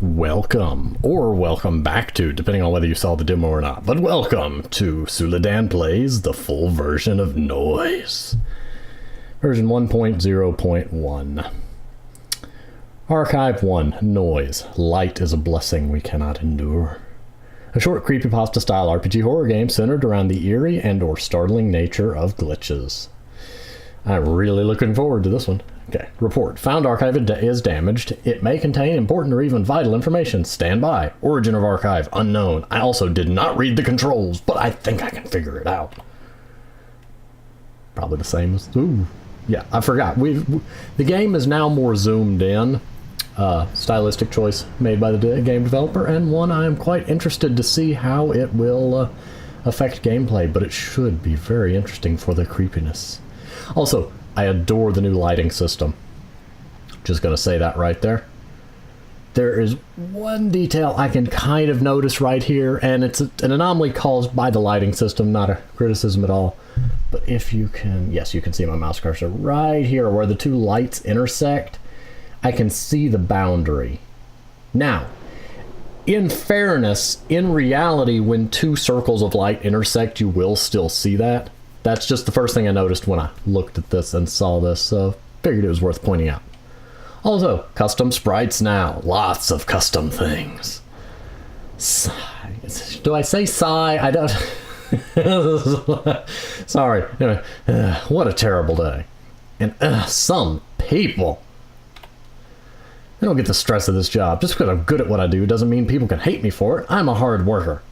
Welcome, or welcome back to, depending on whether you saw the demo or not, but welcome to Suladan Plays the full version of Noise. Version 1.0.1. Archive 1, Noise. Light is a blessing we cannot endure. A short creepypasta-style RPG horror game centered around the eerie and/or startling nature of glitches. I'm really looking forward to this one. Okay, report. Found archive is damaged. It may contain important or even vital information. Stand by. Origin of archive, unknown. I also did not read the controls, but I think I can figure it out. Probably the same as... Ooh. Yeah, I forgot. The game is now more zoomed in. Stylistic choice made by the game developer, and one I am quite interested to see how it will affect gameplay, but it should be very interesting for the creepiness. Also, I adore the new lighting system. Just gonna say that right there. There is one detail I can kind of notice right here, and it's an anomaly caused by the lighting system, not a criticism at all. But if you can, yes, you can see my mouse cursor right here where the two lights intersect. I can see the boundary. Now, in fairness, in reality, when two circles of light intersect, you will still see that. That's just the first thing I noticed when I looked at this and saw this, so figured it was worth pointing out. Also, custom sprites now. Lots of custom things. Sigh. Do I say sigh? I don't... Sorry. Anyway, what a terrible day. And some people... I don't get the stress of this job. Just because I'm good at what I do doesn't mean people can hate me for it. I'm a hard worker.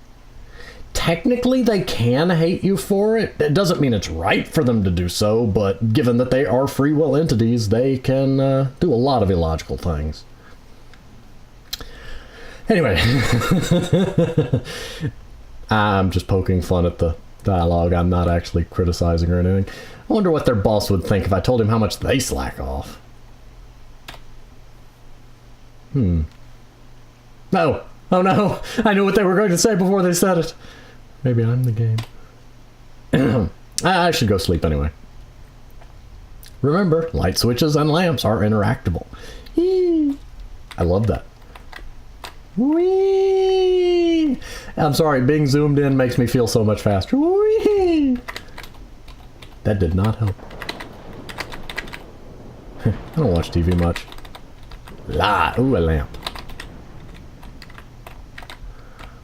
Technically, they can hate you for it. It doesn't mean it's right for them to do so, but given that they are free will entities, they can do a lot of illogical things. Anyway, I'm just poking fun at the dialogue. I'm not actually criticizing or anything. I wonder what their boss would think if I told him how much they slack off. No. Oh no, I knew what they were going to say before they said it. Maybe I'm the game. I should go sleep anyway. Remember, light switches and lamps are interactable. Eee. I love that. Whee! I'm sorry, being zoomed in makes me feel so much faster. Whee! That did not help. I don't watch TV much. Ooh, a lamp.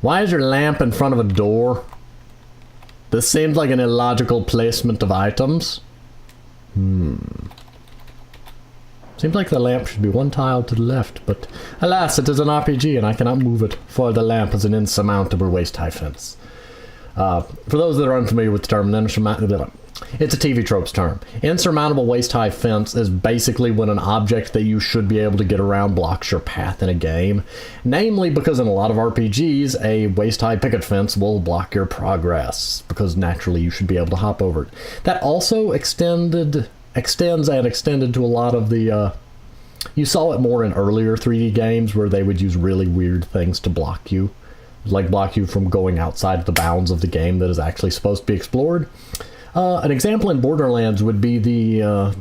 Why is your lamp in front of a door? This seems like an illogical placement of items. Seems like the lamp should be one tile to the left, but alas, it is an RPG and I cannot move it, for the lamp is an insurmountable waist-high fence. For those that are unfamiliar with the term, it's a TV tropes term. Insurmountable waist-high fence is basically when an object that you should be able to get around blocks your path in a game. Namely because in a lot of RPGs, a waist-high picket fence will block your progress, because naturally you should be able to hop over it. That also extends to a lot of the... you saw it more in earlier 3D games where they would use really weird things to block you. Like block you from going outside the bounds of the game that is actually supposed to be explored. An example in Borderlands would be the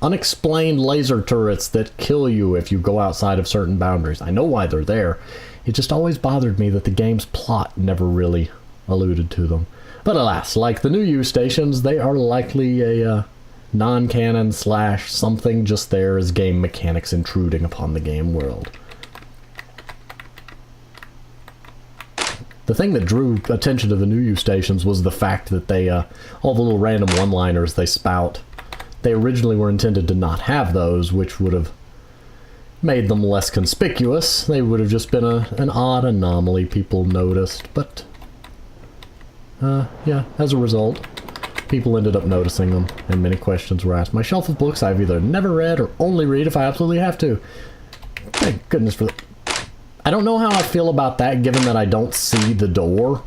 unexplained laser turrets that kill you if you go outside of certain boundaries. I know why they're there. It just always bothered me that the game's plot never really alluded to them. But alas, like the new U stations, they are likely a non-canon / something just there as game mechanics intruding upon the game world. The thing that drew attention to the new U stations was the fact that they, all the little random one-liners they spout, they originally were intended to not have those, which would have made them less conspicuous. They would have just been an odd anomaly people noticed, but, yeah, as a result, people ended up noticing them, and many questions were asked. My shelf of books I've either never read or only read if I absolutely have to. Thank goodness for that. I don't know how I feel about that, given that I don't see the door.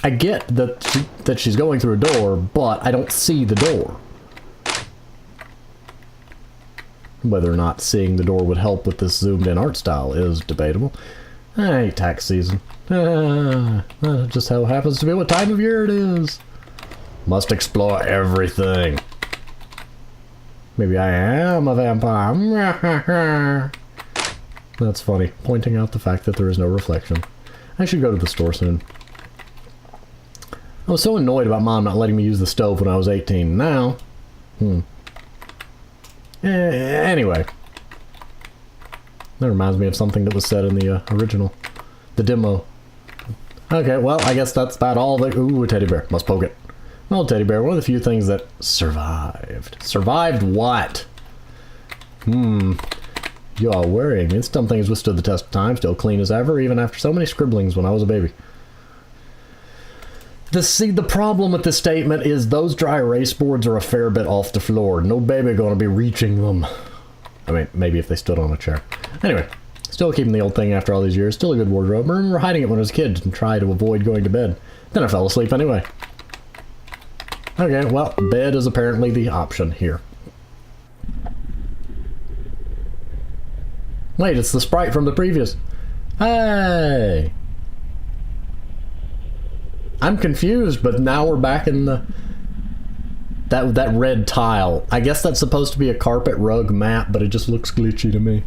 I get that she's going through a door, but I don't see the door. Whether or not seeing the door would help with this zoomed-in art style is debatable. I hate tax season. Just how it happens to be what time of year it is. Must explore everything. Maybe I am a vampire. That's funny. Pointing out the fact that there is no reflection. I should go to the store soon. I was so annoyed about Mom not letting me use the stove when I was 18. Now... Anyway. That reminds me of something that was said in the original. The demo. Okay, well, I guess that's about all the... Ooh, a teddy bear. Must poke it. Well, teddy bear, one of the few things that survived. Survived what? You are worrying me. Some things withstood the test of time, still clean as ever, even after so many scribblings when I was a baby. The problem with this statement is those dry erase boards are a fair bit off the floor. No baby gonna be reaching them. I mean, maybe if they stood on a chair. Anyway, still keeping the old thing after all these years. Still a good wardrobe. I remember hiding it when I was a kid and tried to avoid going to bed. Then I fell asleep anyway. Okay, well, bed is apparently the option here. Wait, it's the sprite from the previous. Hey! I'm confused, but now we're back in the... That red tile. I guess that's supposed to be a carpet rug map, but it just looks glitchy to me.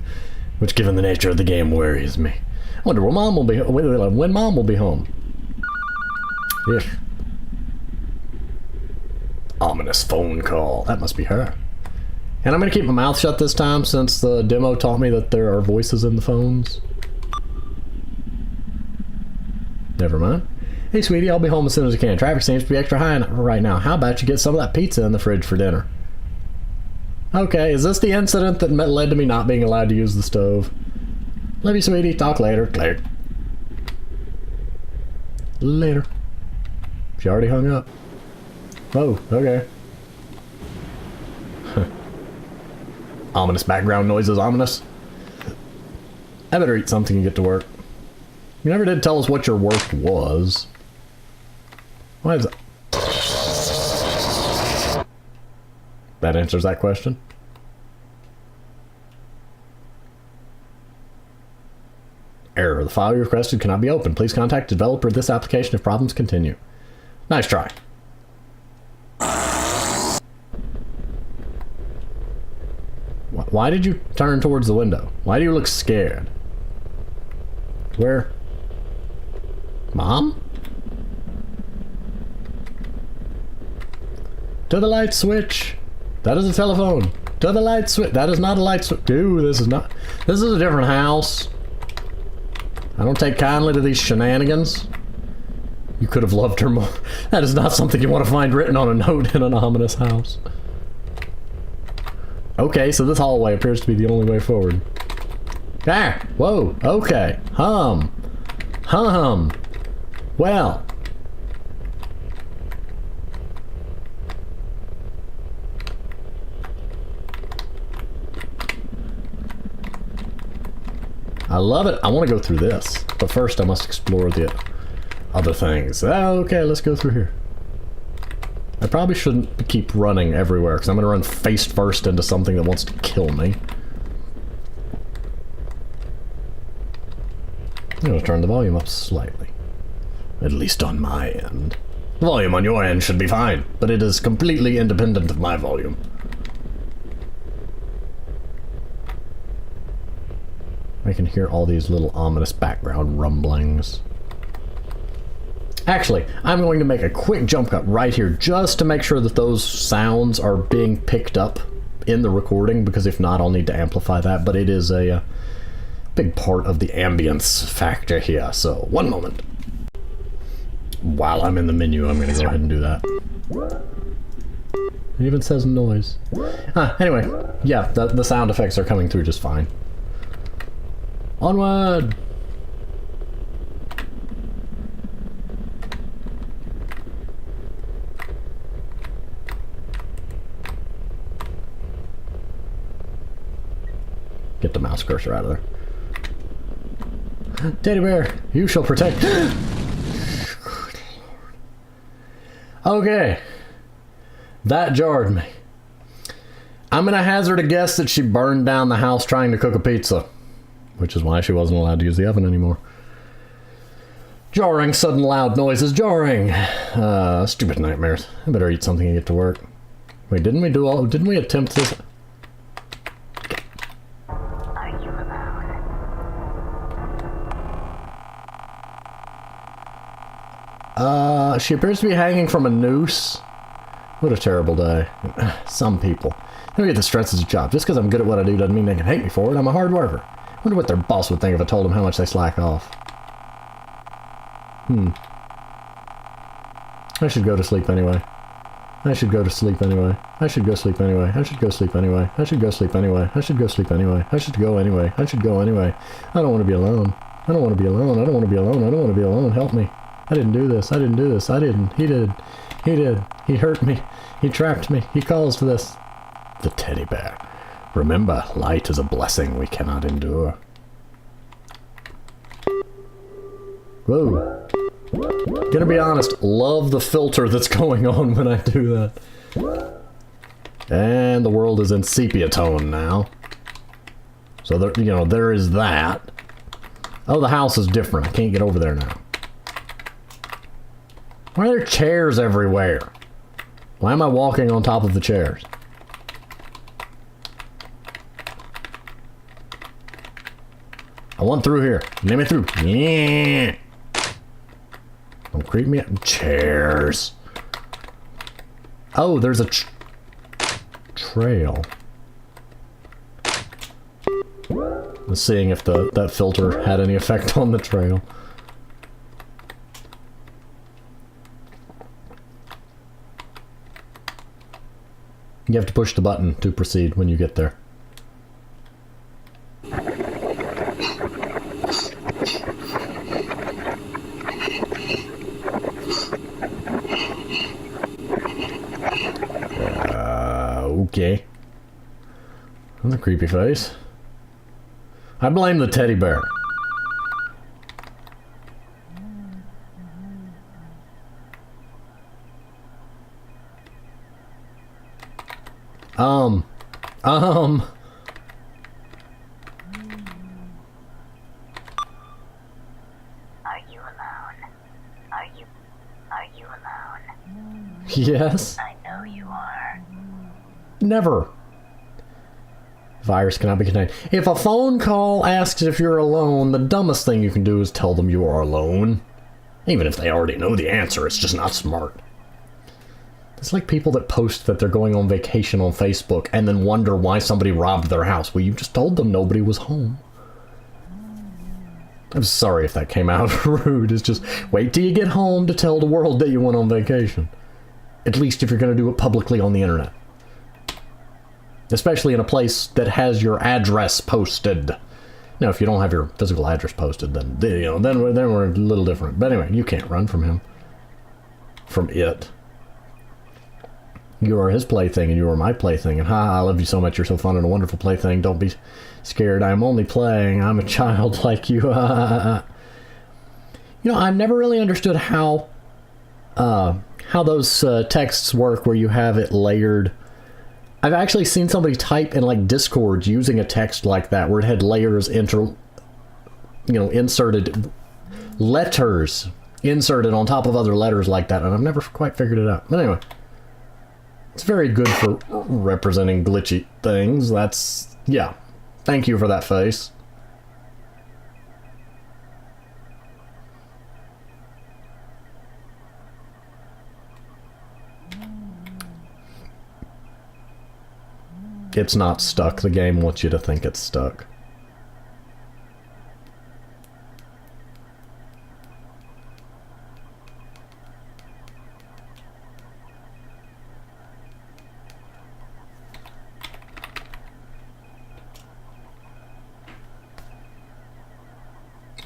Which, given the nature of the game, worries me. I wonder when Mom will be home. Yes. Ominous phone call. That must be her. And I'm going to keep my mouth shut this time since the demo taught me that there are voices in the phones. Never mind. Hey, sweetie, I'll be home as soon as I can. Traffic seems to be extra high right now. How about you get some of that pizza in the fridge for dinner? Okay, is this the incident that led to me not being allowed to use the stove? Love you, sweetie. Talk later. Later. She already hung up. Oh, okay. Ominous background noises, ominous. I better eat something and get to work. You never did tell us what your work was. Why is that? That answers that question. Error. The file you requested cannot be opened. Please contact the developer of this application if problems continue. Nice try. Why did you turn towards the window? Why do you look scared? Where? Mom? To the light switch. That is a telephone. To the light switch. That is not a light switch. Dude, this is not... This is a different house. I don't take kindly to these shenanigans. You could have loved her more. That is not something you want to find written on a note in an ominous house. Okay, so this hallway appears to be the only way forward. Ah! Whoa! Okay. Hum. Well. I love it. I want to go through this. But first I must explore the other things. Okay, let's go through here. I probably shouldn't keep running everywhere, because I'm going to run face first into something that wants to kill me. I'm going to turn the volume up slightly. At least on my end. The volume on your end should be fine, but it is completely independent of my volume. I can hear all these little ominous background rumblings. Actually, I'm going to make a quick jump cut right here just to make sure that those sounds are being picked up in the recording, because if not, I'll need to amplify that, but it is a big part of the ambience factor here, so one moment. While I'm in the menu, I'm going to go ahead and do that. It even says noise. Anyway, yeah, the sound effects are coming through just fine. Onward! Get the mouse cursor out of there. Teddy bear, you shall protect. Okay. That jarred me. I'm gonna hazard a guess that she burned down the house trying to cook a pizza. Which is why she wasn't allowed to use the oven anymore. Jarring, sudden loud noises, jarring. Stupid nightmares. I better eat something and get to work. Wait, didn't we attempt this? She appears to be hanging from a noose. What a terrible day. Some people. They get the stress of a job. Just because I'm good at what I do doesn't mean they can hate me for it. I'm a hard worker. I wonder what their boss would think if I told them how much they slack off. I should go to sleep anyway. I should go to sleep anyway. I should go sleep anyway. I should go sleep anyway. I should go sleep anyway. I should go sleep anyway. I should go anyway. I should go anyway. I don't want to be alone. I don't want to be alone. I don't want to be alone. I don't want to be alone. Help me. I didn't do this. I didn't do this. I didn't. He did. He did. He hurt me. He trapped me. He caused this. The teddy bear. Remember, light is a blessing we cannot endure. Whoa. Gonna be honest, love the filter that's going on when I do that. And the world is in sepia tone now. So there, you know, there is that. Oh, the house is different. I can't get over there now. Why are there chairs everywhere? Why am I walking on top of the chairs? I want through here. Let me through. Yeah. Don't creep me out. Chairs. Oh, there's a trail. I'm seeing if that filter had any effect on the trail. You have to push the button to proceed when you get there. Okay. That's a creepy face. I blame the teddy bear. Are you alone? Are you alone? Yes. I know you are. Never. Virus cannot be contained. If a phone call asks if you're alone, the dumbest thing you can do is tell them you are alone. Even if they already know the answer, it's just not smart. It's like people that post that they're going on vacation on Facebook and then wonder why somebody robbed their house. Well, you just told them nobody was home. I'm sorry if that came out rude. It's just, wait till you get home to tell the world that you went on vacation. At least if you're going to do it publicly on the internet. Especially in a place that has your address posted. Now, if you don't have your physical address posted, then, you know, then we're a little different. But anyway, you can't run from him. From it. You are his plaything and you are my plaything. And I love you so much. You're so fun and a wonderful plaything. Don't be scared. I'm only playing. I'm a child like you. You know, I never really understood how those texts work where you have it layered. I've actually seen somebody type in like Discord using a text like that where it had layers inserted letters inserted on top of other letters like that, and I've never quite figured it out. But anyway, it's very good for representing glitchy things. That's, yeah. Thank you for that face. It's not stuck. The game wants you to think it's stuck.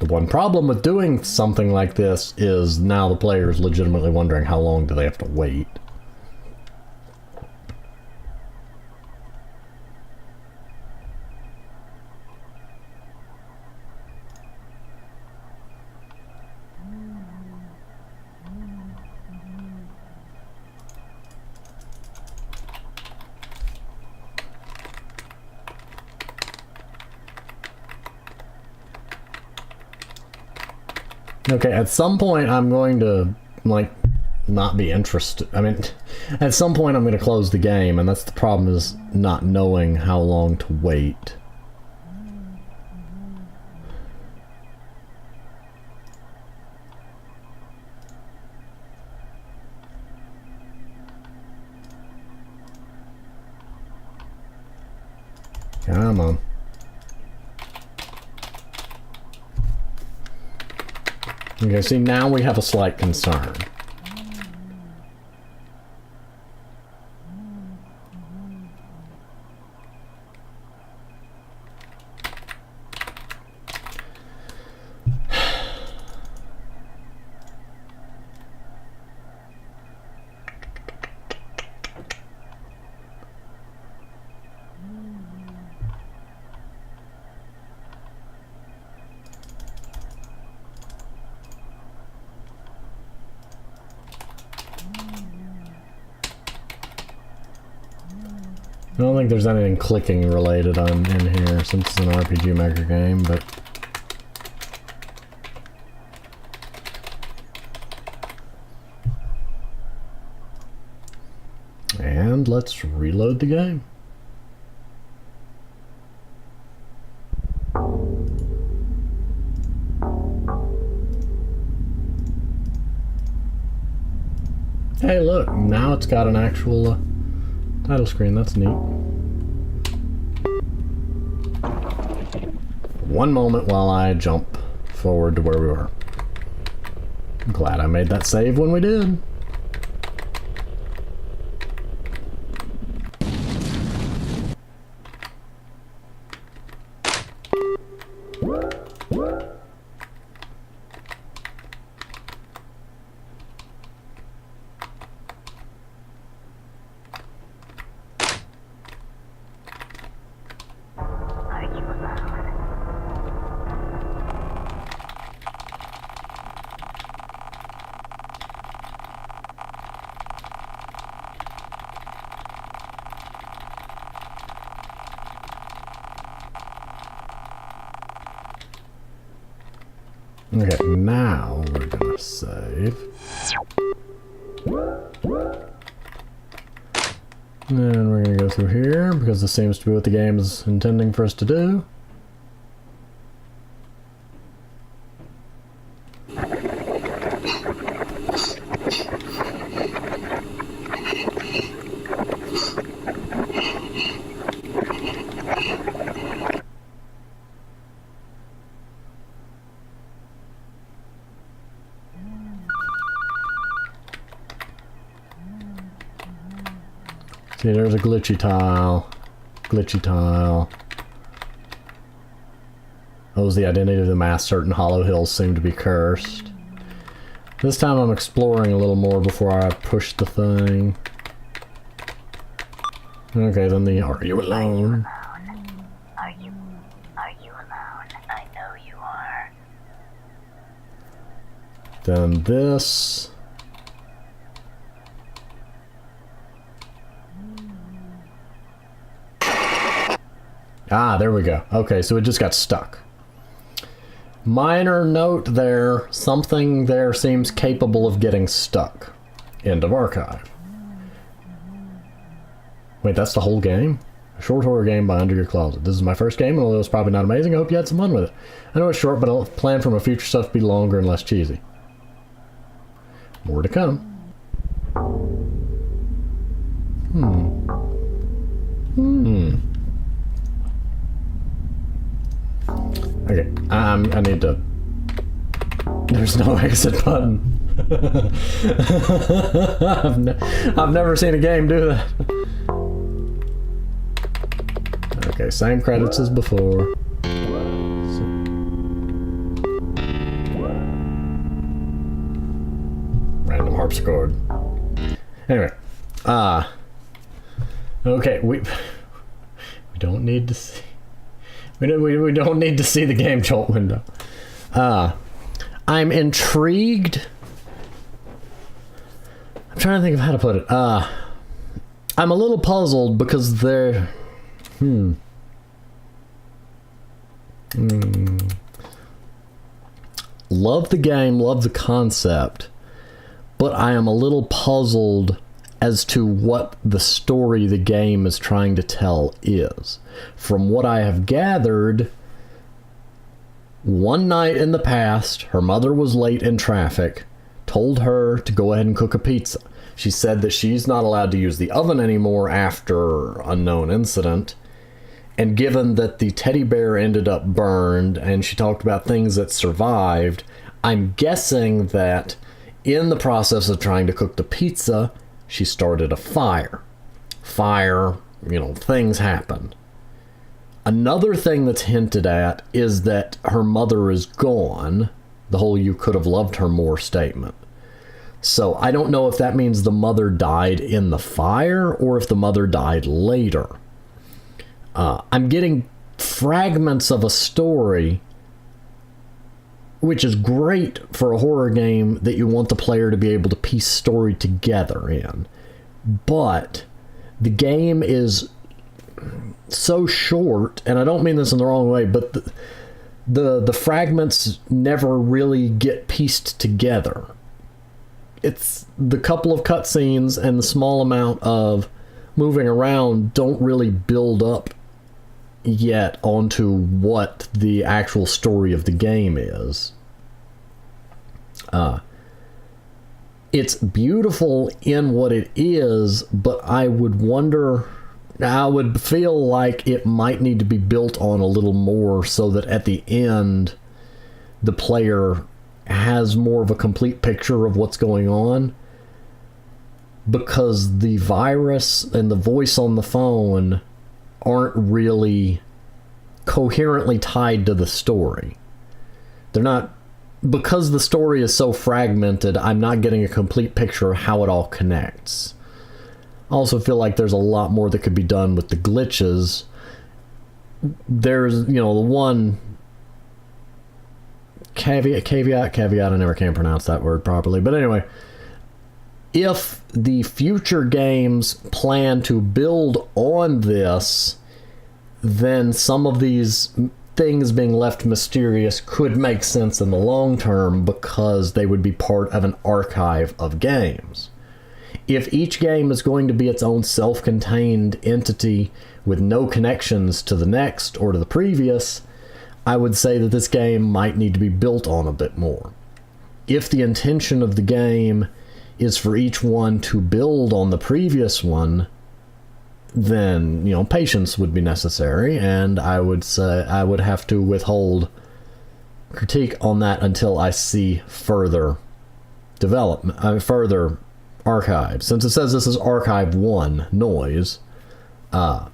The one problem with doing something like this is now the player is legitimately wondering how long do they have to wait. Okay, at some point I'm going to, like, not be interested. I mean, at some point I'm going to close the game, and that's the problem, is not knowing how long to wait. Come on. Okay, see, now we have a slight concern. I don't think there's anything clicking related in here since it's an RPG Maker game, but... And let's reload the game. Hey look, now it's got an actual title screen, that's neat. One moment while I jump forward to where we were. I'm glad I made that save when we did. Are you alone? Okay, now we're gonna save. And we're gonna go through here because this seems to be what the game is intending for us to do. See, there's a glitchy tile. Glitchy tile. Owes the identity of the mass. Certain hollow hills seem to be cursed. This time I'm exploring a little more before I push the thing. Okay, then the Are You Alone? Are you alone? I know you are. Then this. Ah, there we go. Okay, so it just got stuck. Minor note there, something there seems capable of getting stuck. End of archive. Wait, that's the whole game? A short horror game by Under Your Closet. This is my first game, and although it's probably not amazing, I hope you had some fun with it. I know it's short, but I'll plan for my future stuff to be longer and less cheesy. More to come. Okay, I need to... There's no exit button. I've never seen a game do that. Okay, same credits as before. Random harpsichord. Anyway, okay, we don't need to see... We don't need to see the game jolt window. I'm intrigued. I'm trying to think of how to put it. I'm a little puzzled because they're... Love the game, love the concept, but I am a little puzzled as to what the story the game is trying to tell is. From what I have gathered, one night in the past, her mother was late in traffic, told her to go ahead and cook a pizza. She said that she's not allowed to use the oven anymore after unknown incident, And given that the teddy bear ended up burned and she talked about things that survived, I'm guessing that in the process of trying to cook the pizza, she started a fire. Fire, things happen. Another thing that's hinted at is that her mother is gone. The whole "you could have loved her more" statement. So I don't know if that means the mother died in the fire or if the mother died later. I'm getting fragments of a story, which is great for a horror game that you want the player to be able to piece story together in. But the game is so short, and I don't mean this in the wrong way, but the fragments never really get pieced together. It's the couple of cutscenes and the small amount of moving around don't really build up yet onto what the actual story of the game is. It's beautiful in what it is, but I would feel like it might need to be built on a little more so that at the end the player has more of a complete picture of what's going on, because the virus and the voice on the phone aren't really coherently tied to the story. They're not, because the story is so fragmented, I'm not getting a complete picture of how it all connects. I also feel like there's a lot more that could be done with the glitches. There's, the one caveat, I never can pronounce that word properly, but anyway, if the future games plan to build on this, then some of these things being left mysterious could make sense in the long term because they would be part of an archive of games. If each game is going to be its own self-contained entity with no connections to the next or to the previous, I would say that this game might need to be built on a bit more. If the intention of the game is for each one to build on the previous one, then, patience would be necessary, and I would say I would have to withhold critique on that until I see further development, further archive. Since it says this is Archive 1 noise, I'm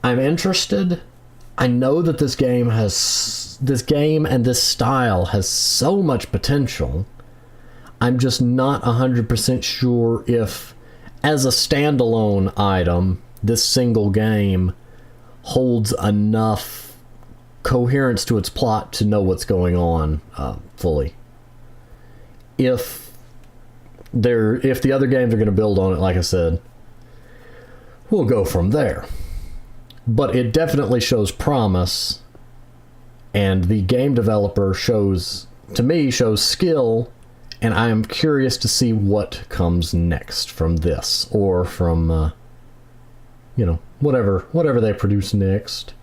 interested. I know that this game and this style has so much potential. I'm just not 100% sure if, as a standalone item, this single game holds enough coherence to its plot to know what's going on fully. If the other games are going to build on it, like I said, we'll go from there. But it definitely shows promise, and the game developer shows skill, and I am curious to see what comes next from this, or from, whatever they produce next,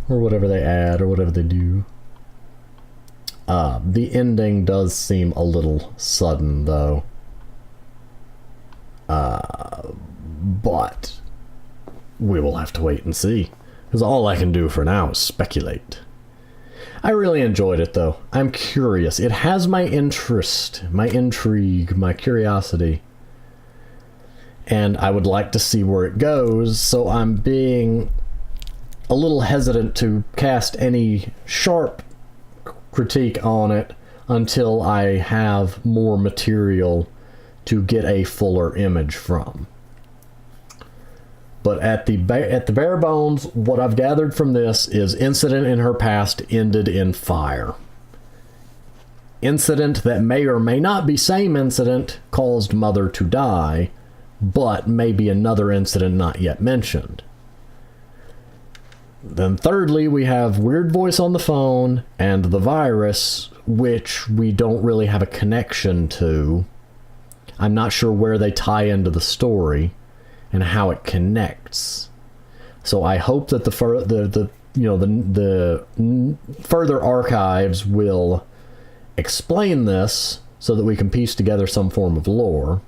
or whatever they add, or whatever they do. The ending does seem a little sudden, though. But we will have to wait and see, because all I can do for now is speculate. I really enjoyed it, though. I'm curious. It has my interest, my intrigue, my curiosity. And I would like to see where it goes, so I'm being a little hesitant to cast any sharp critique on it until I have more material to get a fuller image from. But at the bare bones, what I've gathered from this is incident in her past ended in fire. Incident that may or may not be same incident caused mother to die, but maybe another incident not yet mentioned. Then thirdly, we have weird voice on the phone and the virus, which we don't really have a connection to. I'm not sure where they tie into the story and how it connects. So I hope that the further archives will explain this so that we can piece together some form of lore.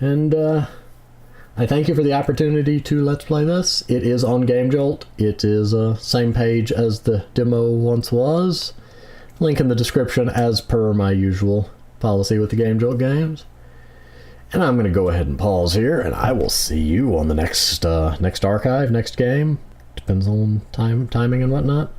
And I thank you for the opportunity to Let's Play this. It is on GameJolt. It is same page as the demo once was. Link in the description as per my usual policy with the GameJolt games. And I'm going to go ahead and pause here, and I will see you on the next archive, next game. Depends on timing and whatnot.